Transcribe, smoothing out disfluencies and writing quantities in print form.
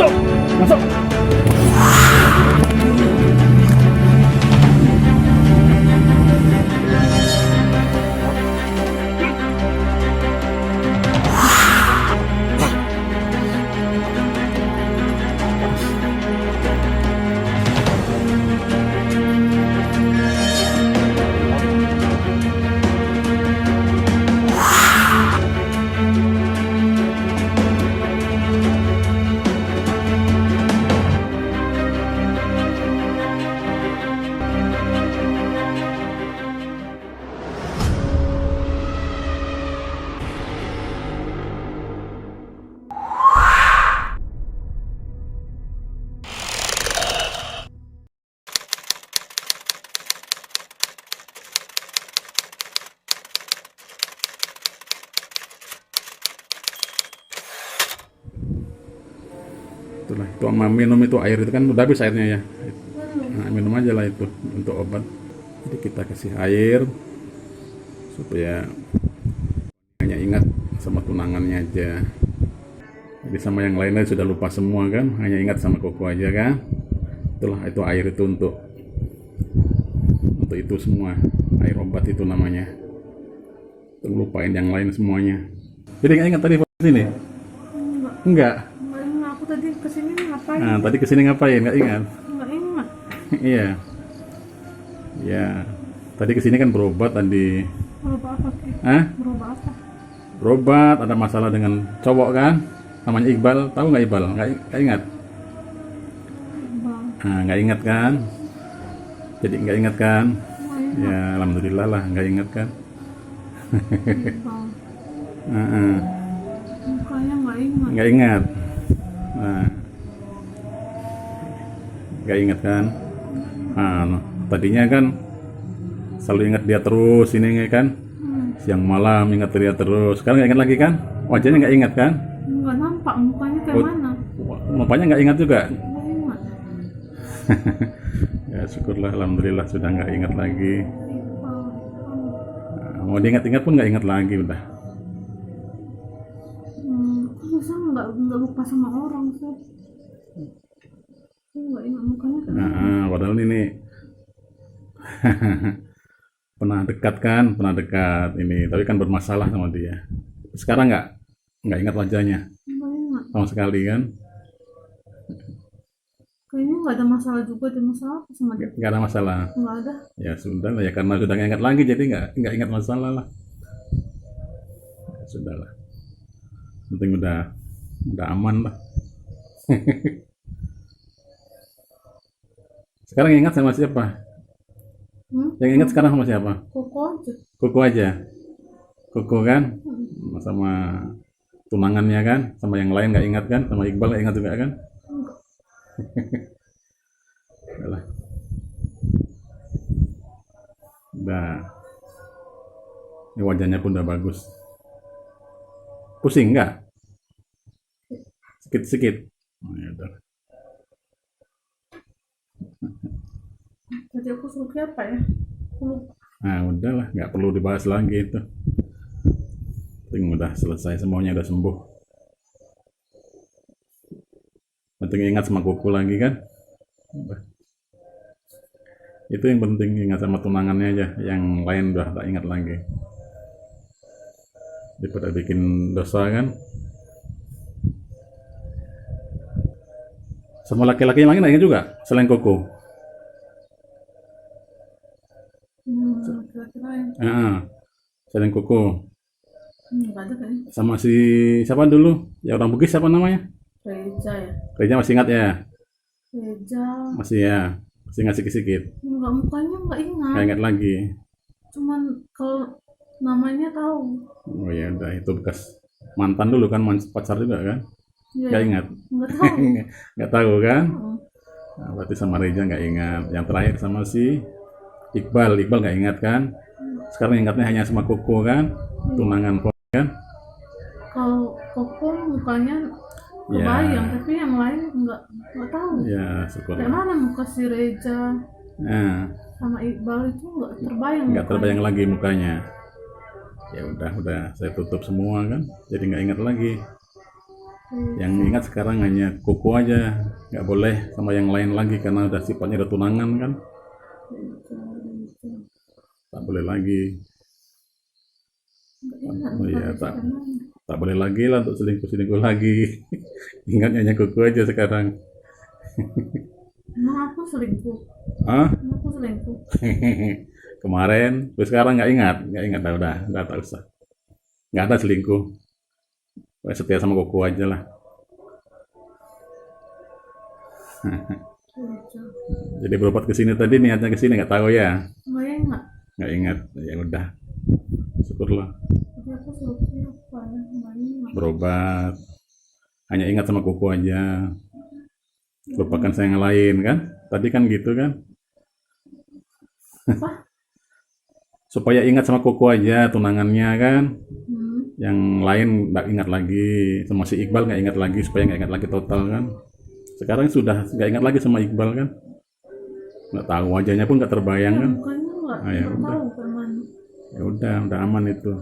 Masuk, masuk. Itulah, itu sama minum itu air itu kan udah habis airnya ya. Nah, minum aja lah itu untuk obat. Jadi kita kasih air supaya hanya ingat sama tunangannya aja. Jadi sama yang lainnya sudah lupa semua kan, hanya ingat sama Koko aja kan. Itulah, itu air itu untuk itu semua, air obat itu namanya. Tuh, lupain yang lain semuanya. Jadi nggak ingat tadi sini? Enggak. Aku tadi kesini ngapain? Nah, tadi kesini ngapain? Nggak ingat? Nggak ingat. Iya. Ya. Tadi kesini kan berobat tadi. Berubah apa sih? Hah? Berubah apa? Berobat, ada masalah dengan cowok kan? Namanya Iqbal. Tahu nggak Iqbal? Nggak ingat? Bang. Nah, nggak ingat kan? Jadi nggak ingat kan? Nggak ingat. Ya, alhamdulillah lah nggak ingat kan? Bang. Heeh. Mukanya nggak ingat. Nggak ingat. Nah, nggak ingat kan? Nah, tadinya kan selalu ingat dia terus ini kan? Siang malam ingat dia terus. Sekarang nggak ingat lagi kan? Wajahnya nggak ingat kan? Nggak nampak mukanya kayak Oh, mana? Mukanya nggak ingat juga. Nggak ingat. Ya syukurlah, alhamdulillah sudah nggak ingat lagi. Bang. Nah, mau diingat-ingat pun nggak ingat lagi udah. Aku bisa nggak lupa sama orang sih. Aku nggak ingat mukanya kayak mana. Nah, padahal ini pernah dekat kan, pernah dekat ini, tapi kan bermasalah sama dia. Sekarang nggak ingat wajahnya Nggak ingat. sama sekali kan? Kayaknya nggak ada masalah juga. Ada masalah apa sama dia? Nggak ada masalah. Nggak ada. Ya sudah lah ya, karena sudah nggak ingat lagi jadi nggak ingat masalah lah. Ya, sudah lah. Penting udah aman lah. Sekarang yang ingat sama siapa? Yang ingat sekarang sama siapa? Koko aja. Koko aja. Koko kan? Sama tunangannya kan? Sama yang lain nggak ingat kan? Sama Iqbal nggak ingat juga kan? Enggak. Udah. Udah. Ini wajahnya pun udah bagus. Pusing nggak? Sikit-sikit. Oh, ya udah. Tadi aku suruh apa ya? Aku lupa. Nah, udahlah, nggak perlu dibahas lagi itu. Penting udah selesai semuanya, udah sembuh. Penting ingat sama Koko lagi kan? Udah. Itu yang penting, ingat sama tunangannya aja. Yang lain udah tak ingat lagi. Daripada bikin dosa kan? Sama laki-laki yang lain nggak ingat juga, selain Koko. Laki-laki lain. Selain Koko. Nggak ada kayaknya. Sama si siapa dulu? Ya orang Bugis siapa namanya? Reza ya. Kayaknya masih ingat ya? Reza. Masih ya? Masih ingat sikit-sikit? Nggak, mukanya nggak ingat. Nggak ingat lagi? Cuman kalau namanya tahu. Oh ya udah, itu bekas mantan dulu kan, pacar juga kan? Iya. Nggak ingat? Nggak tahu. Nggak tahu kan? Heeh. Nah, berarti sama Reza nggak ingat. Yang terakhir sama si Iqbal nggak ingat kan? Sekarang ingatnya hanya sama Koko kan? Tunangan Koko kan? Kalau Koko mukanya Ya. kebayang, tapi yang lain nggak tahu. Ya syukur. Kayak mana muka si Reza Nah, sama Iqbal itu nggak terbayang. nggak mukanya. terbayang lagi mukanya. Ya udah saya tutup semua kan, jadi nggak ingat lagi. Yang ingat sekarang hanya Koko aja, nggak boleh sama yang lain lagi karena udah sifatnya udah tunangan kan, tak boleh lagi. Nggak enak Oh iya, kalau sekarang. tak boleh lagi lah untuk selingkuh lagi. Ingatnya hanya Koko aja sekarang. Emang aku selingkuh. Ah, Emang aku selingkuh. kemarin, terus sekarang nggak ingat, udah tak usah, nggak ada selingkuh. Pokoknya setia sama Koko aja lah. Bocah. Jadi berobat ke sini tadi niatnya ke sini nggak tahu ya, Nggak enak. nggak ingat. Ya udah, syukurlah Jadi aku suruh apa ya? Nggak enak. berobat. Hanya ingat sama Koko aja, lupakan saya yang lain kan. Tadi kan gitu kan, Apa? supaya ingat sama Koko aja tunangannya kan. Hmm. Yang lain nggak ingat lagi, sama si Iqbal nggak ingat lagi, supaya nggak ingat lagi total kan. Sekarang sudah nggak ingat lagi sama Iqbal kan, nggak tahu wajahnya pun nggak terbayang kan. Mukanya nggak Ah, ya nggak udah, tahu kemana. ya udah aman itu.